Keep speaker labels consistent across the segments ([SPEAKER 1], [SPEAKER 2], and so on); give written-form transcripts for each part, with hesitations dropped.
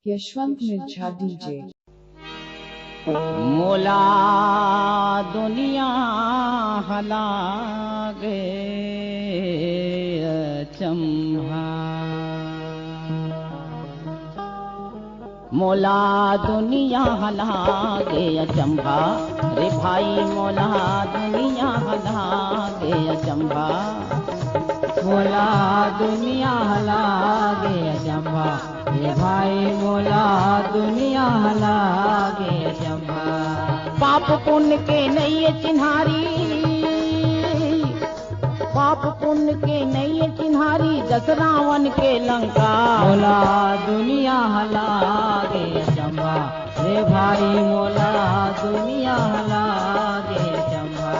[SPEAKER 1] Yashwant Mirza DJ.
[SPEAKER 2] मोला दुनिया हला गे चंभा, मोला दुनिया हला गे चंभा रे भाई, मोला दुनिया हला गे चंभा,
[SPEAKER 3] मोला दुनिया हला गे चंभा रे भाई, मोला दुनिया हला गे चंभा।
[SPEAKER 2] पाप पुण्य के नैये चिन्हारी, पाप पुण्य के नैये चिन्हारी, दस रावण के लंका।
[SPEAKER 3] मोला दुनिया हला गे चंभा रे भाई, मोला दुनिया हला गे चंभा।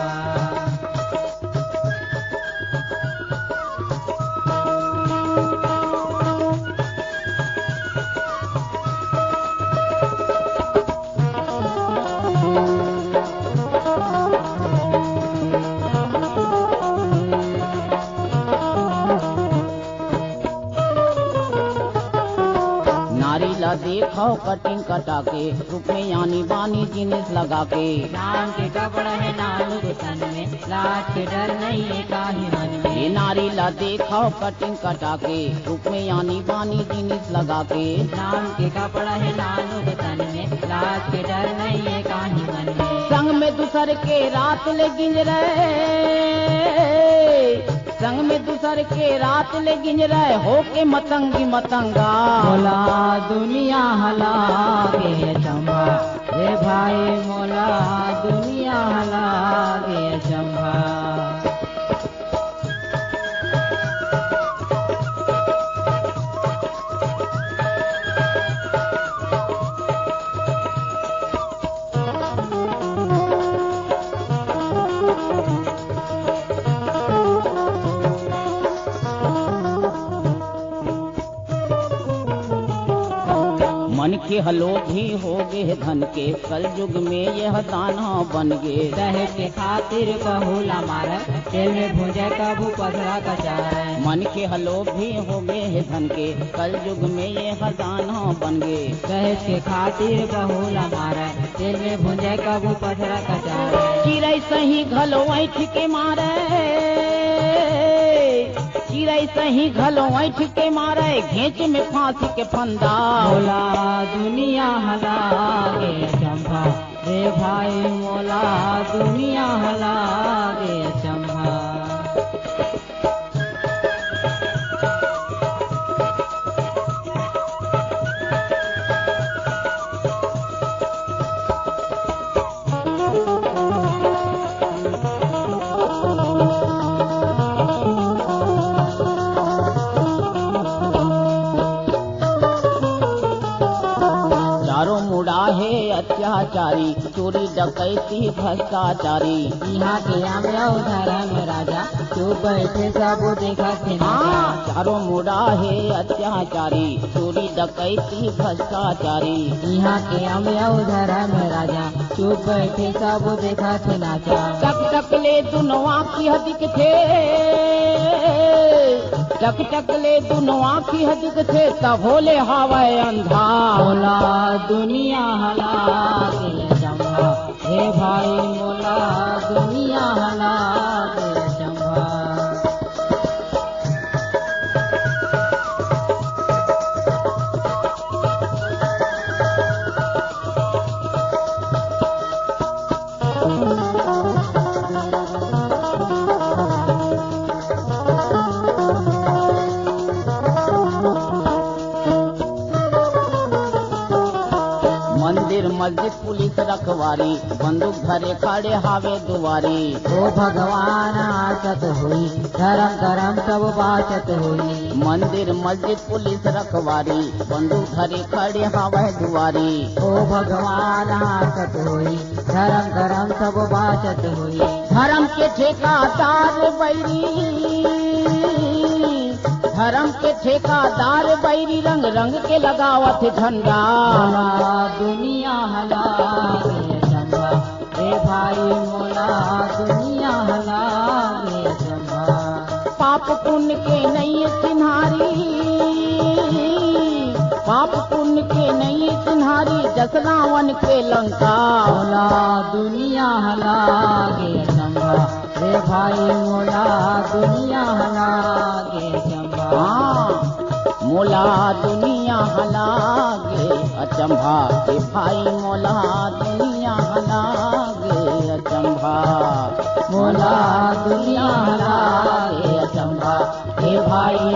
[SPEAKER 2] देखो कटिंग कटा के, रूप में यानी बानी जिनिस लगा के।
[SPEAKER 3] नाम के कपड़ा है नालू तन में, लाज के डर नहीं है काहे मन में।
[SPEAKER 2] ये नारी ला देखो कटिंग कटा के, रूप में यानी बानी जिनिस लगा के।
[SPEAKER 3] नाम के कपड़ा है नालू तन में, लाज के डर नहीं है काहे मन में।
[SPEAKER 2] संग में दूसर के रात ले गिंज रहे, संग में दूसर के रात ले गिंज रहे, हो के मतंगी मतंगा।
[SPEAKER 3] मोला दुनिया हला गे चंभा रे भाई, मोला दुनिया हला गे चंभा।
[SPEAKER 2] मन के हलोभी हो गे धन के, कल युग में यह दाना बन गे।
[SPEAKER 3] दहेज के खातिर बहुला मार, तेल में भूंजे कबू पथरा कचार।
[SPEAKER 2] मन के हलोभी हो गे धन के, कल युग में यह दाना बन गे।
[SPEAKER 3] दहेज के खातिर बहुला मार, तेल में भूंजे कबू पथरा कचार।
[SPEAKER 2] चिड़ै सही घलो ऐठ के मारे, चिड़ै सही घलो ऐठ के मारे, घेंच में फांसी के फंदा।
[SPEAKER 3] मोला दुनिया हला गे चंभा रे भाई, मोला दुनिया हला गे चंभा।
[SPEAKER 2] अत्याचारी, चोरी डकैती भ्रष्टाचारी।
[SPEAKER 3] यहाँ के आम्याऊ धर्म राजा, चुप बैठे सब देखा थे।
[SPEAKER 2] चारों मुड़ा है अत्याचारी, चोरी डकैती भ्रष्टाचारी।
[SPEAKER 3] यहाँ के आम्याऊ धर्म राजा, चुप बैठे सब देखा थे नाचा।
[SPEAKER 2] टक टक ले दोनों आँखी हदिक थे, टक टक ले दोनों आँखी हदिक थे, तब होले हवाए अंधा।
[SPEAKER 3] मोला दुनिया हला गे चंभा हे भाई, मोला दुनिया हला गे चंभा।
[SPEAKER 2] मंदिर मस्जिद पुलिस रखवारी, बंदूक धरे खड़े हावे दुआरी।
[SPEAKER 3] ओ भगवान आसत हुई, धर्म करम सब बाचत हुई।
[SPEAKER 2] मंदिर मस्जिद पुलिस रखवारी, बंदूक धरे खड़े हावे दुआरी।
[SPEAKER 3] ओ भगवान आसत हुई, धर्म करम सब बाचत हुई।
[SPEAKER 2] धर्म के ठेकादार बैरी, धर्म के ठेकादार बैरी, रंग रंग के लगावत झंडा।
[SPEAKER 3] मोला दुनिया हला गे चंभा रे भाई, मोला दुनिया हला गे चंभा।
[SPEAKER 2] पाप पुण्य के नहीं चिन्हारी, पाप पुण्य के जस रावण के लंका
[SPEAKER 3] मोला दुनिया लागे अचंभा रे भाई मोला दुनिया लागे अचंभा
[SPEAKER 2] मोला दुनिया लागे अचंभा रे भाई मोला दुनिया लागे अचंभा
[SPEAKER 3] मोला दुनिया लागे अचंभा रे भाई